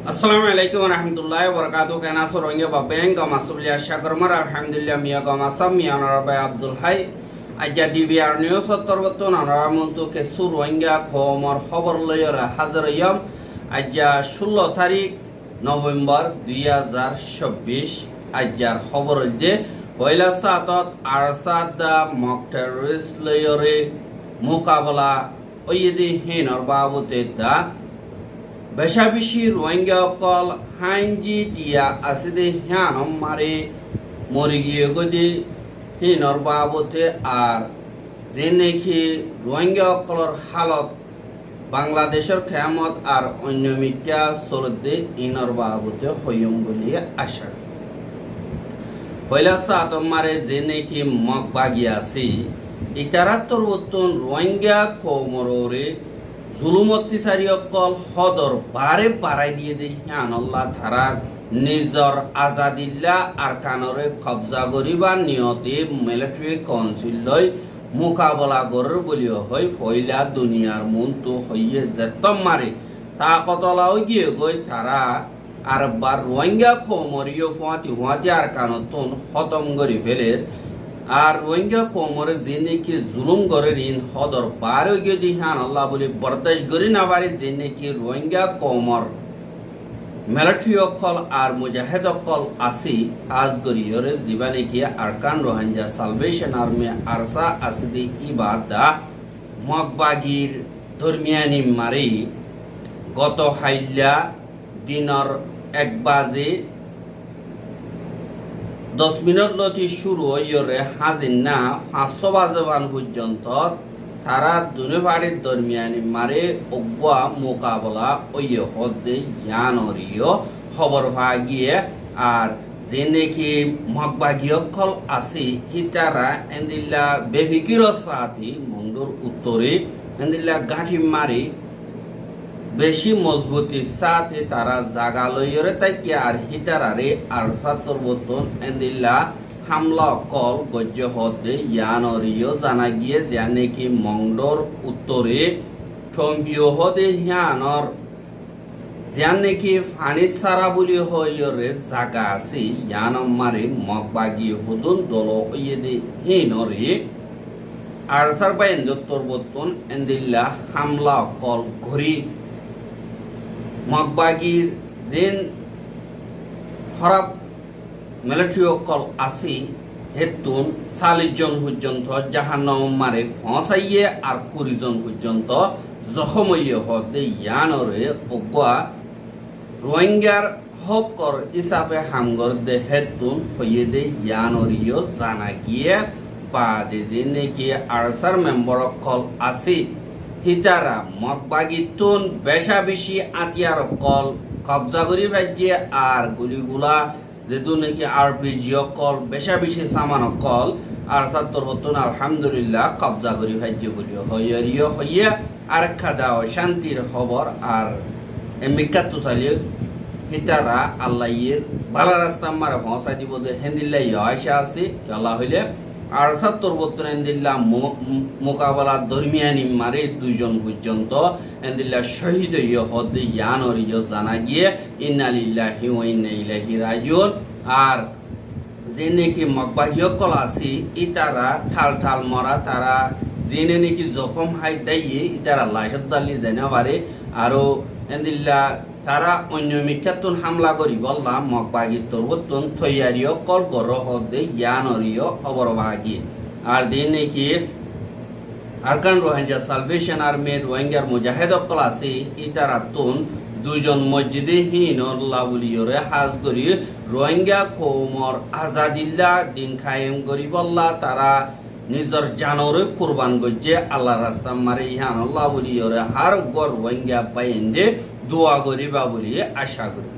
আসসালামু আলাইকুম রহমতুল্লাহ বরকাত কেনা সরঙ্গে বাবেং গমাসুলিয়া শাকরমার আলহামদুলিল্লাহ মিয়া গমাসাম মিয়া নরবাই আব্দুল হাই আজ্জা ডিবিআর নিউজ সত্তরবর্তন আনারামন্তু কে সুরঙ্গা খবর খবর লয়রা হাজার ইয়াম আজ্জা 16 তারিখ নভেম্বর 2026 আজ্জার খবর যে পয়লা সাতত আরসাদা মক টেররিস্ট লয়রে মোকাবেলা ওইদি হিনর বাবুতে দা বেশাবেশি রোহিঙ্গা অকল হাইনজি টিয়া আসিদে হ্যানম মারে মরে গিয়ে গদি হিনর বাবতে আর যে নাকি রোহিঙ্গা অকলর হালত বাংলাদেশের খেয়ামত আর অন্য মিকা চলতে ইনর বাবতে হইম বলে আশা পয়লা সাতম মারে যে নাকি মগ বাগি আছে ইতারাত্তর বর্তন রোহিঙ্গা কোমরে জুলুম অত্যাচারী অকল হদর বারে বাড়াই দিয়ে দেখি আনল্লা ধারার নিজর আজাদিল্লা আর কানরে কবজা করিবার নিয়তে মিলিটারি কাউন্সিল লই মোকাবেলা করার বলিও হয় ফয়লা দুনিয়ার মন তো হইয়ে যেতম মারে তা কতলাও গিয়ে গই তারা আর বার রোহিঙ্গা কোমরিও হুয়াতি আর কানতন খতম করে ফেলে আর রোহিঙ্গা কোমরে যে নাকি জুলুম করে ঋণ হদর পারে গিয়ে দিহান আল্লাহ বলে বরদাস্ত করি না পারে যে নাকি রোহিঙ্গা কোমর মিলিটারি অকল আর মুজাহিদ অকল আসি আজ গরিয়রে জীবনে কি Arakan Rohingya Salvation Army ARSA আসিদি ইবাদা মগবাগির দরমিয়ানি মারি গত হাইল্লা দিনর 1 বাজে 10 মিনিট লতি শুরু হইরে হাজির না 500 বাজবান পর্যন্ত তারা দুনে বাড়ির দরমিয়ানি মারে অগুয়া মোকাবেলা ওইয়ে হদে ইয়ানরিও খবর ভাগিয়ে আর যে নাকি মগবাগি অকল আছে হিতারা এন্দিল্লা বেফিকির সাথী মঙ্গর উত্তরে এন্দিল্লা গাঁঠি মারি বেশি মজবুতির সাথে তারা জাগা লইরে তাইকে আর হিতারারে আর সাতর বতন এন্দিল্লা হামলা কল গজ্য হতে ইয়ানরিও জানা গিয়ে যা নাকি মংডর উত্তরে ঠম্পিও হতে ইয়ানর যা নাকি ফানি সারা বলি হইরে জাগা আছে ইয়ানম মারে মগবাগি হুদুন দল ইয়েদে হিনরে আর সারবাই এন্দর বতন এন্দিল্লা হামলা কল ঘড়ি মগবাগির যেন খরাব মিলিটারি অকল আসি হেতুন 40 জন পর্যন্ত জাহান্নাম মারে ফসাইয়ে আর 20 জন পর্যন্ত জখমইয়ে হতে ইয়ানরে অগুয়া রোহিঙ্গার হকর হিসাবে হামগর দে হেতুন হইয়ে দে ইয়ানরিও জানা গিয়ে বাদে যে নাকি আরসার মেম্বার অকল আসি হিতারা মগবাগিতুন বেশাবেশি আতিয়ার কল কবজা করি ভাজিয়ে আর গুলিগুলা যেহেতু নাকি আরপিজি কল বেশাবেশি সামান কল আর সাত্তর বর্তন আলহামদুলিল্লাহ কবজা করি ভাজিয়ে বলি হইয়ারিও হইয়া আর খাদা শান্তির খবর আর এমিকাতু চালিয়ে হিতারা আল্লাহর ভালো রাস্তা মারা পৌঁছাই দিব হেন্দিল্লা আশা আছে আল্লাহ হইলে আর সাত্তর বর্তন এন্দিল্লা মোকাবেলা দরমিয়ানি মারে 2 জন পর্যন্ত এন্দিল্লা শহীদ হইয়া হদে ইয়ানরিও জানা গিয়ে ইন্না লিল্লাহি ওয়া ইন্না ইলাইহি রাজিউন আর যে নাকি মগবাগি অকল আছে ইতারা ঠাল ঠাল মরা তারা জেনে নাকি জখম হাই দাইয়ে ইতারা লাইসত দালি জানা পারে আরো এন্দিল্লা তারা অন্য মিক্ষাতুন হামলা করি বললাম মগবাগি তরবতুন থইয়ারিও কল গর হদে ইয়ানরিও খবর ভাগি আর দিন নাকি আরকান রোহিঙ্গা সালভেশন আর্মি রোহিঙ্গার মুজাহিদ অকল আছে ইতারাতুন 2 জন মসজিদে হিনল্লা বলিয়রে হাজ করি রোহিঙ্গা কৌমর আজাদিল্লা দিন কায়েম করি বললা তারা নিজর জানরে কুরবান গজ্জে আল্লাহ রাস্তা মারে ইহানল্লাহ বলিয়রে হার গর রোহিঙ্গা পাইন্দে দোয়া করিবা বলি আশা করি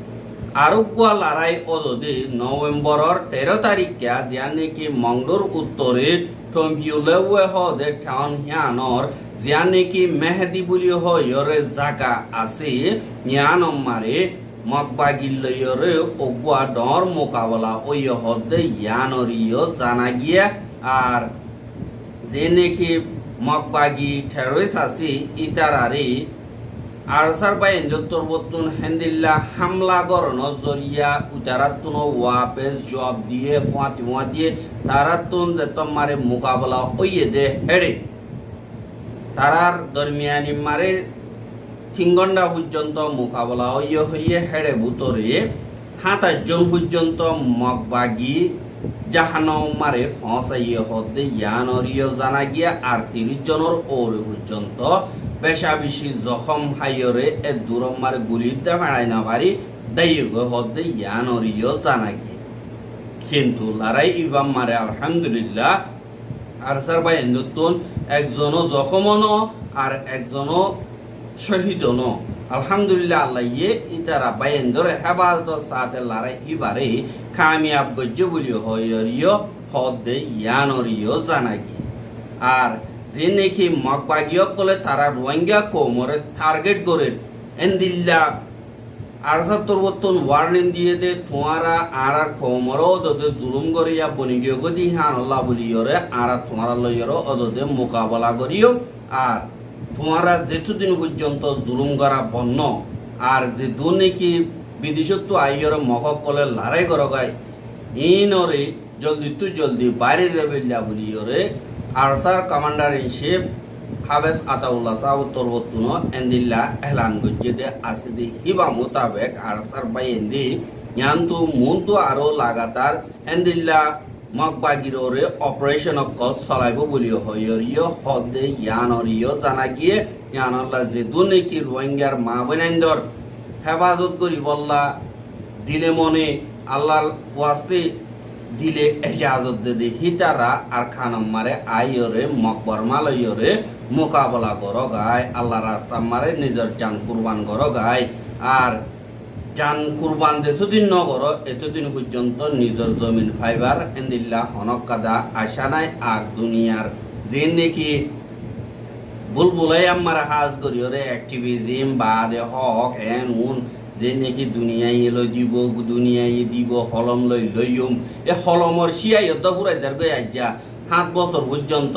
আরোগ্য লড়াই অদে নভেম্বরের 13 তারিখে যা নাকি মংডোর উত্তরে টম্পিউলে হদে ঠাউন হিয়ানর যা নাকি মেহেদি বলি হইরে জাগা আছে ইয়ানম মারে মগবাগিলয়রে অগুয়া ডর মোকাবেলা ওই হদে ইয়ানরিও জানা গিয়া আর যে নাকি মগবাগি টেররিস্ট আছে ইতারারে আরসার বাই এঞ্জত্তর বতুন হেন্দিল্লা হামলা গরনো জরিয়া উতারাতুন ওয়াপেস জবাব দিয়ে পোয়া দিয়ে তারাতুন যে তোমারে মোকাবেলা ওইয়ে দে হেড়ে তারার দরমিয়ানি মারে 3 ঘন্টা পর্যন্ত মোকাবেলা হইয়ে হেড়ে ভুতরে 27 জন পর্যন্ত মগবাগি জাহান্নাম মারে ফসাইয়ে হতে ইয়ানরিয় জানা গিয়া আর 30 জনের ওরে পর্যন্ত বেশা বেশি জখম হাইয়রে এ দূরম মারে গুলির দে ফেড়াই না পারি দাইগ হতে ইয়ানরিয় জানা গিয়ে কিন্তু লড়াই ইবাম মারে আলহামদুলিল্লাহ আরসার ভাই নতুন একজনও জখমনো আর একজনও শহীদনো আলহামদুলিল্লাহ আল্লাহ ইতারা বাইন্দর হেফাজত সাথে লড়াই ইবারে কামিয়াব গজ্জে বলি হইরিও হদে ইয়ানরিও জানাগি আর যে নাকি মগবাগিও কলে তারা রোহিঙ্গা কোমরে টার্গেট করে এন্দিল্লা আরসাত্তর বর্তন ওয়ার্নিং দিয়ে দে তোমারা আর কোমরও ওদে জুলুম করিয়া বনিগিও গদি হান আল্লাহ বলিওরে আর তোমারা লইয়রও ওদে মোকাবেলা করিও আর তোমারা যেতদিন পর্যন্ত জুলুম করা বন্য আর যে দু নাকি বিদেশত্ব আইয়র মহক কলে লড়াই করা গায় ইনরে জলদি বাইরে যাবে বলিওরে আরসার কমান্ডার ইন চিফ হাবেস আতাউল্লাহ সাহেব তরবতুন এন্দিল্লা এলান গজ্জেদে আসিদি হিবা মোতাবেক আরসার বাই এন্দি ইয়ান্তু মুন্তু আরো লাগাতার এন্দিল্লা মগবাগিররে অপারেশন অকল চলাইব বলিও হইরিও হদে ইয়ানরিও জানা গিয়ে ইয়ানল্লাহ যে দুনেকি রোহিঙ্গার মা বোনেন্দর হেফাজত করি বল্লা দিলে মনে আল্লাহর ওয়াস্তে দিলে এজাজত দে হিতারা আর খানম মারে আইয়রে মকবর মালয়রে মোকাবেলা করো গায় আল্লাহ রাস্তা মারে নিজের জান কুরবান করো গায় আর জান কুরবান যেতদিন নগর এতদিন পর্যন্ত নিজের জমিন ফাইবার এন্দিল্লা হনক কাদা আশা নাই আগ দুনিয়ার যে নাকি বুলবুলাই আমার হাজ করিওরে অ্যাক্টিভিজম বাদে হক এন উন যে নাকি দুনিয়ায় এলো দুনিয়ায় দিব হলম লইম এ হলমর শিয়াই পুরাই যার গই আজ্জা 7 বছর পর্যন্ত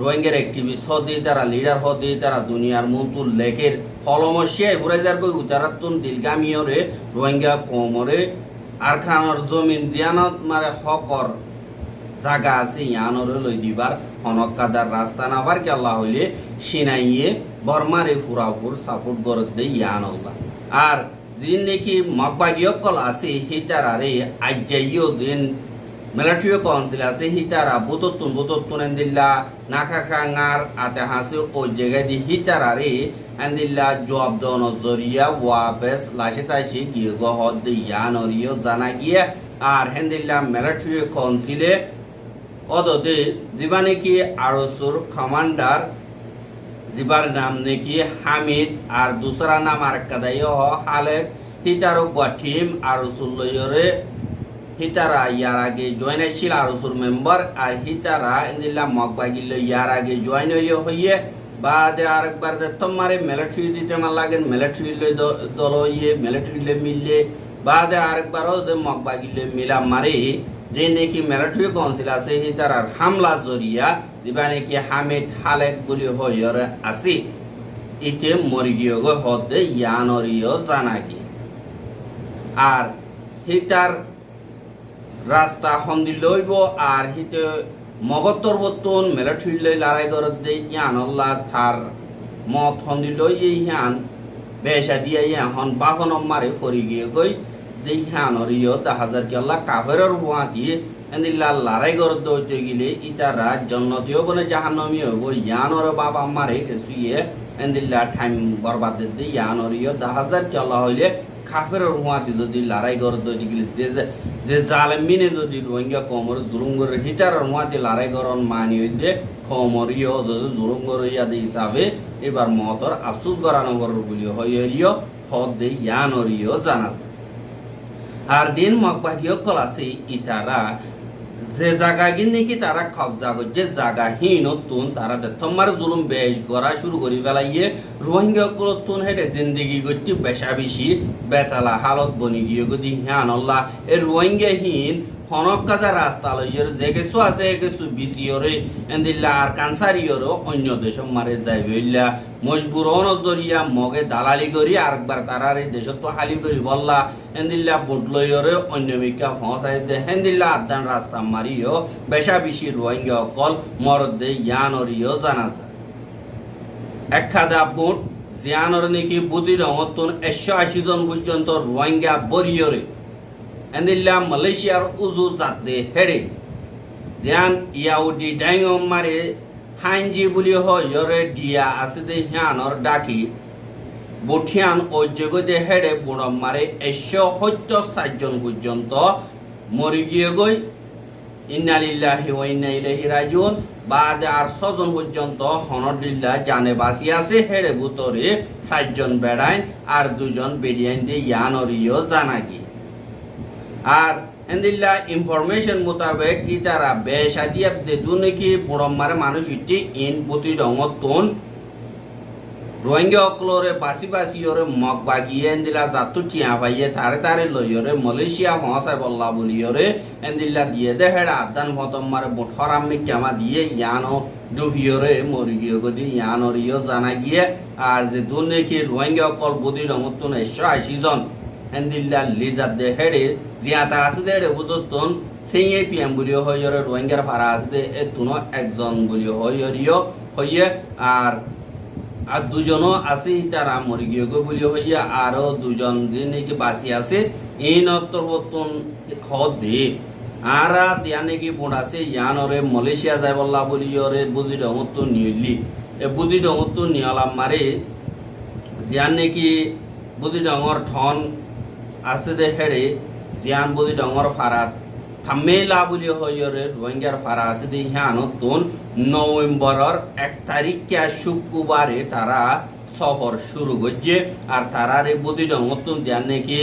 রোহিঙ্গার অ্যাক্টিভিস্ট হতে তারা লিডার হতে তারা দুনিয়ার মন্তুর লেখের হলমর শিয়াই পুরাই যার গই উতারাতুন দিলগামিয়রে রোহিঙ্গা কোমরে আর খানর জমিন জিয়ানত মারে হকর জায়গা আছে ইয়ানরে লই দিবার হনক কাদার রাস্তা নাবার কি আল্লাহ হইলে সিনাইয়ে বর্মারে পুরাপুর সাপোর্ট করে দেয় ইয়ানল্লাহ আর যে নাকি মগবাগিয়কল আছে হিতারারে আজ্জাইও দিন মিলিটারি কাউন্সিল আছে হিতারা বুততুন এন্দিল্লা নাখাখাঙার আতে হাসে ও জায়গায় দি হিতারারে এন্দিল্লা জবাব দন জরিয়া ওয়াপেস লাসে তাইছে গিয়ে গহদ ইয়ানরিও জানা গিয়ে আর হেন্দিল্লা মিলিটারি কাউন্সিলে অদদে দিবানে কি আরসুর কমান্ডার জিবার নাম নাকি হামিদ আর দুসরা নাম আর কাদাইও হালেক হিতারো গঠিম আরসুল লয়রে হিতারা ইয়ার আগে জয়েন আসছিল আরসুর মেম্বার আর হিতারা ইন্দিল্লা মগবাগিল ইয়ার আগে জয়েন হইয়ে বাদে আরেকবার তোমারে মিলিটারি দিতে মার লাগেন মিলিটারি দল হইয়ে মিলিটারি মিললে বাদে আরেকবারও মগবাগিল মিলা মারে যে নাকি মিলিটারি কাউন্সিল আছে হিতারার হামলা জরিয়া দিবা নাকি হামিদ হালেক বলি হইরে আসি ইতে মরিগিও হতে ইয়ানরিও জানাগি আর হিতার রাস্তা হন্দি লইব আর হিতে মগতর বতন মিলিটারি লই লড়াই করে দে ইয়ানল্লাহ থার মত হন্দি লই ইয়ান বেশা দিয়া ইয়াহন বাহন মারে ফরি গিয়ে গই দেই ইয়ানরিও 10,000 কি আল্লাহ কাফেরর হুয়াতি এন্দিল্লা লড়াই করে দইতে গিলে ইতারা জন্নতিও বনে জাহান্নামী হইব ইয়ানর বাবা মারে কেসুয়ে এন্দিল্লা টাইম বরবাদ দে ইয়ানরিও 10,000 কি আল্লাহ হইলে কাফেরর হুয়াতি যদি লড়াই করে দইতে গিলে যে জালেমিনে যদি রোহিঙ্গা কোমর জুলুম করে হিটারর হুয়াতি লড়াই করন মানি হইতে কোমরিও যদি জুলুম করে ইয়াদি হিসাবে এবার মতর আফসোস করানো বড় বলি হইরিও হদ দে ইয়ানরিও জানা আর দিন মগবাগিও কলাসি ইতারা যে জায়গা নাকি তারা কবজা করছে জায়গা হীনতুন তারা তোমার জুলুম বেশ করা শুরু করি ফেলাইয়ে রোহিঙ্গা কুলতুন হেঁটে জিন্দগি করতে বেশা বেশি বেতালা হালত বনি গিয়ে গদি হ্যান আল্লাহ এর রোহিঙ্গা হীন হনক কাজা রাস্তা লইয়ের যে কিছু আছে কিছু বিসিওরে এন্দিল্লা আর কানসারিয়রও অন্য দেশ মারে যাইবিল্লা মজবুর নজরিয়া মগে দালালি করি আরেকবার তারার এই দেশ তো হালি করি বললা এন্দিল্লা বুট লইয়রে অন্য মিকা ফসাই দে হেন্দিল্লা আদান রাস্তা মারিও বেশা বেশি রোহিঙ্গা অকল মরদ দে ইয়ানরিও জানা যায় একখাদা বুট জিয়ানর নাকি বুদ্ধি রঙতন 180 জন পর্যন্ত রোহিঙ্গা বরিয়রে এন্দিল্লা মালয়েশিয়ার উজু জাতে হেড়ে জিয়ান ইয়াউডি ডাইঙম মারে হাইনজি বুলি হয়রে দিয়া আছে দে হিয়ানর ডাকি বঠিয়ান ও জগদে হেড়ে বুড়ম মারে 170 জন পর্যন্ত মরি গিয়ে গই ইন্না লিল্লাহি ওয়া ইন্না ইলাইহি রাজিউন বাদ আর 6 জন পর্যন্ত হনদিল্লাহ জানে বাসি আছে হেড়ে ভিতরে 7 জন বেড়াইন আর 2 জন বেডিয়াইন দিয়ে ইয়ানরিও জানা গিয়ে আর এন্দিল্লা ইনফরমেশন মোতাবেক ইতারা বেশাদিয়াব দে দুনিকি বড়মারে মানুষ ইটি ইন বুতি ডঙতন রোহিঙ্গা অকলরে বাসি বাসি ওরে মগ বাগিয়ে এন্দিলা জাতু টিয়া পাইয়ে তারে তারে লইরে মালয়েশিয়া মহাসাই বল্লা বলিয়রে এন্দিল্লা দিয়ে দে হেড়া আদান ফতমারে বঠরামি কামা দিয়ে ইয়ানো ডুবিয়রে মরিগিয়ে গদি ইয়ানরিও জানা গিয়ে আর যে দুনিকি রোহিঙ্গা অকল বুতি ডঙতন 180 জন এন্দিল্লা লিজাত দে হেড়ে জিয়াতা আছে দে হেড়ে বুততন সেইয়ে পিএম বলিও হইরে রোহিঙ্গার ভাড়া আছে দে এতুনো একজন বলিও হইরিও হইয়ে আর 2 জনও আছে তারা মরি গিয়ে গো বলিও হইয়া আরো 2 জন দিন কি বাসি আছে এই নতরবতন খদ দে আরা দিয়ানে কি বুড় আছে ইয়ানরে মালয়েশিয়া যাই বল্লা বলিওরে বুদ্ধি ডঙত নিলি এ বুদ্ধি ডঙত নিয়ালাম মারে জিয়ানে কি বুদ্ধি ডঙর ঠন আছে দে হেড়ে জিয়ান বুদ্ধি ডঙর ফারাত থামেলা বলি হইরে রোহিঙ্গার ফারা আছে দে হিয়ানতন নভেম্বরের 1 তারিখে শুক্রবারে তারা সফর শুরু করছে আর তারারে বুদ্ধি ডঙতন জিয়ান নাকি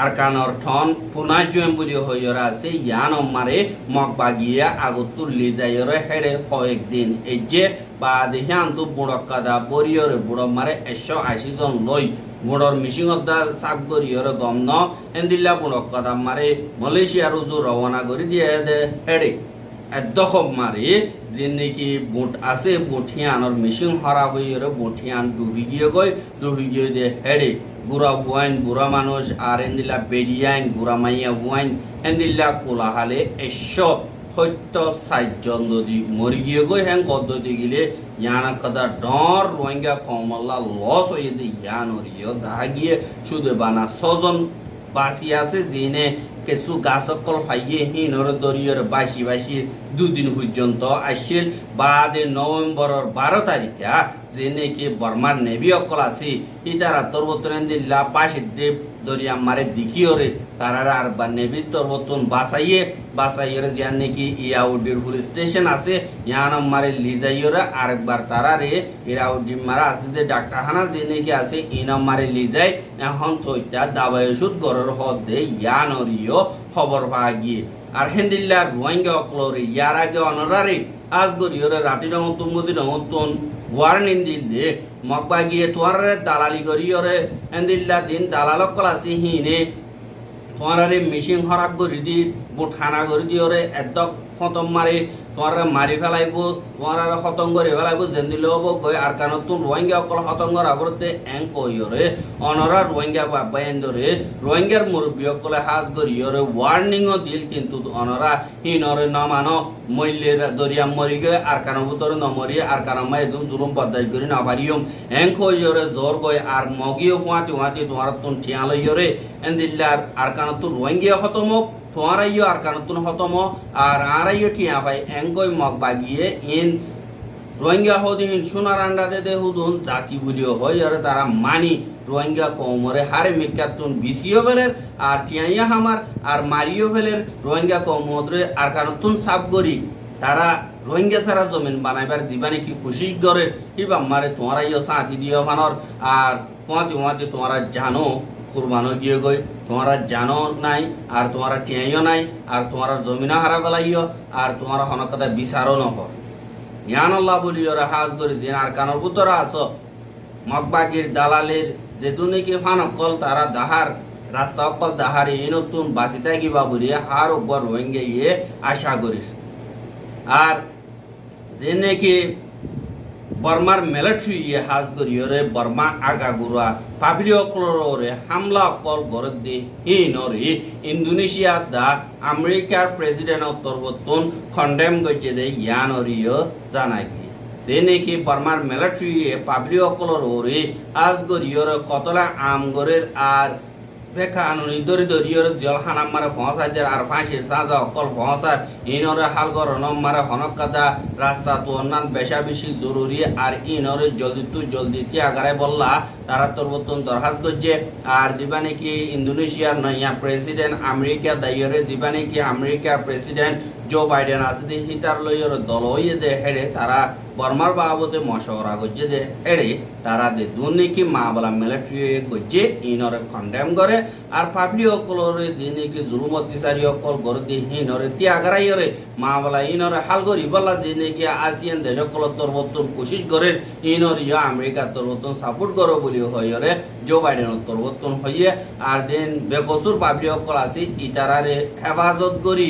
আর কানর ঠন পুনাজুম বলি হইরা আছে ইয়ান মারে মগ বাগিয়া আগতুল লি যাইরে হেড়ে কয়েকদিন এই যে বা দেহিয়ান তো বুড়কাদা বরিয়রে বুড় মারে 180 জন লই বুড়র মিশিং দা সাক গরিয়রে গমন এন্দিল্লা বুড়কাদা মারে মালয়েশিয়ার উজু রওনা করে দিয়ে দে হেড়ে এদখম মারে যে নাকি বুট আছে বুঠিয়ানর মিশিং হরা হইরে বুঠিয়ান ডুবি গিয়ে দে হেড়ে বুড়া বুয়াইন বুড়া মানুষ আর এন্দিল্লা বেডিয়াইন বুড়া মাইয়া বুয়াইন এন্দিল্লা কোলাহালে 170 জন যদি মরি গিয়ে গই হ্যাং গদ্দতি গিলে ইয়ানা কাদা ডর রোহিঙ্গা কমল্লা লস হয়ে দিয়ে ইয়ানরিও দা গিয়ে শুধু বানা 6 জন বাসি আছে যিনি কিছু গাছ অকল ফাইয়ে হিনর দরিয়র বাসি 2 দিন পর্যন্ত আসছিল বাদে নভেম্বরের 12 তারিখে যে নাকি বর্মার নেভি অকল আছে ইতারা তরবতন দিল্লা পাশে দেব দরিয়া মারে দিকিওরে তারা আর বা নেভি তরবতন বাসাইয়ে যে নাকি ইয়াউডির পুলিশ স্টেশন আছে ইয়ান মারে লিজাইরে আরেকবার তারারে ইয়াউডি মারা আছে যে ডাক্তারখানা যে নাকি আছে ইনাম মারে লিজাই এখন থইতা দাবাই ওষুধ গরর হদ দে ইয়ানরিও খবর পাওয়া গিয়ে আর হেন্দিল্লা রোহিঙ্গা অকলরে ইয়ার আগে অনরারে আজ গরিয়রে রাতি ডঙতন মদি ডঙতন ওয়ার্নিং দিন দে মকবা গিয়ে তোয়ারে দালালি গরিয়রে হেন্দিল্লা দিন দালালক কলাসি হিনে তোয়ারে মিশিং হরাক গরি দি বুঠানা গরি দিওরে এদক খতম মারে তোয়ারে মারি ফেলাইব তোয়ারে খতম করে ফেলাইব জেন্দিল হব গই আর কানতুন রোহিঙ্গা অকল খতম করা বরতে এং কইরে অনরা রোহিঙ্গা বাবাইন্দরে রোহিঙ্গার মুরব্বী অকলে হাজ গরিয়রে ওয়ার্নিংও দিল কিন্তু অনরা হিনরে নমানো মইলের দরিয়া মরি গে আর কান ভিতরে নমরি আর কান মাই দুম জুলুম বদাই করি না পারিয়ম এং কইরে জোর গই আর মগিও হুয়াতি তোয়ার তুন ঠিয়া লইরে এন্দিল্লার আর কানতুন রোহিঙ্গা খতম তোয়ারাইও আর কানতুন খতম আর আরাইও ঠিয়া পাই এঙ্গই মগ বাগিয়ে ইন রোহিঙ্গা হদিন সোনার আন্ডাতে দে হুদুন জাতি বুলিও হয় আর তারা মানি রোহিঙ্গা কমরে হারে মেকাতুন বিসিও ফেলের আর টিয়াইয়া হামার আর মারিও ফেলের রোহিঙ্গা কমরে আর কানতুন সাবগরি তারা রোহিঙ্গা ছাড়া জমিন বানাইবার জীবানে কি কোশিশ করে কিবা মারে তোয়ারাইও সাথী দিও ফানর আর তোমাতে তোমরা জানো কুরবানো গিয়ে গই তোমরা জানো নাই আর তোমরা টিয়াইও নাই আর তোমরা জমিনা হারা ফেলাইও আর তোমরা হনকতা বিচারও নকর ইয়ান আল্লাহ বলিওরা হাজ ধরে যে আর কানর পুতরা আছো মকবাগির দালালের যে দুনিকি ফানকল তারা দাহার রাস্তা অকল দাহারে এই নতুন বাসিতা কিবা বলি হার উপর রোহিঙ্গা ইয়ে আশা করিস আর যে নাকি বর্মার মিলিটারি ইয়ে হাজ করিয়রে বর্মা আগা গুড়া পাবলি অকলরে হামলা অকল গরত দি হিনরে ইন্দোনেশিয়া দা আমেরিকার প্রেসিডেন্ট তরবতন খন্ডেম গজে দে ইয়ানরিয় জানাই নাকি বর্মার মিলিটারি পাবলি অকলর ওরে আজ গরিয়র কতলা আমগরের আর বেকা আনুনি দরি দরিয়র জল হানাম মারে ফসাদের আর ফাঁসি সাজা অকল ফসার ইনরে হালগর নম মারে হনকাদা রাস্তা তো অন্যান্য বেশা বেশি জরুরি আর ইনরে জলদি আগারে বললা তারা তরবতন দরখাস্ত করছে আর দিবা নাকি ইন্দোনেশিয়ার নয়া প্রেসিডেন্ট আমেরিকা দাইয়রে দিবা নাকি আমেরিকার প্রেসিডেন্ট জো বাইডেন আছে হিটার লইয়র দল হইয়ে দে হেড়ে তারা বর্মার বাবদে মশওরা করছে যে হেড়ে তারা দে দুর্নীতি মা বলা মিলিটারি করছে ইনরে কন্ডেম করে আর পাবলি অকলরে দিনকে জুলুম অত্যাচারী অকল গড় দিয়ে হিনরে ত্যাগারাইরে মা বলা ইনরে হাল করি বলা যে নাকি আসিয়ান দেশ অকল তরবতন কোশিশ করে ইনর ইয়া আমেরিকা তরবতন সাপোর্ট করো বলি হইরে জো বাইডেন তরবতন হইয়ে আর দিন বেকসুর পাবলি অকল আছে ইতারারে হেফাজত করি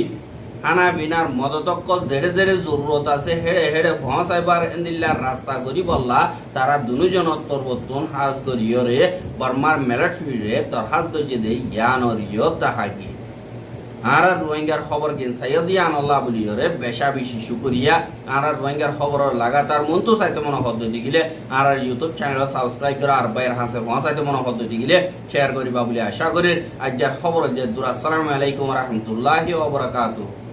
হানা বিনার মদতকল জেড়ে জরুরত আছে হেড়ে পৌঁছাইবার এন্দিল্লার রাস্তা করি বললা তারা দুজন তরবতন হাজ করিয়রে বর্মার মিলিটারিরে তরহাজ গজে দে জ্ঞানরিয় তাহাকি আর রোহিঙ্গার খবর কিন সাইয়দ ইয়ান আল্লাহ বলিয়রে বেশা বেশি শুকরিয়া আর রোহিঙ্গার খবর লাগাতার মন্তু চাইতে মনে পদ্ধতি গিলে আর ইউটিউব চ্যানেল সাবস্ক্রাইব করে আর বাইর হাসে পৌঁছাইতে মনে পদ্ধতি গিলে শেয়ার করিবা বলে আশা করি আজ খবর যে দুর আসসালামু আলাইকুম ওয়া রাহমাতুল্লাহি ওয়া বারাকাতুহু।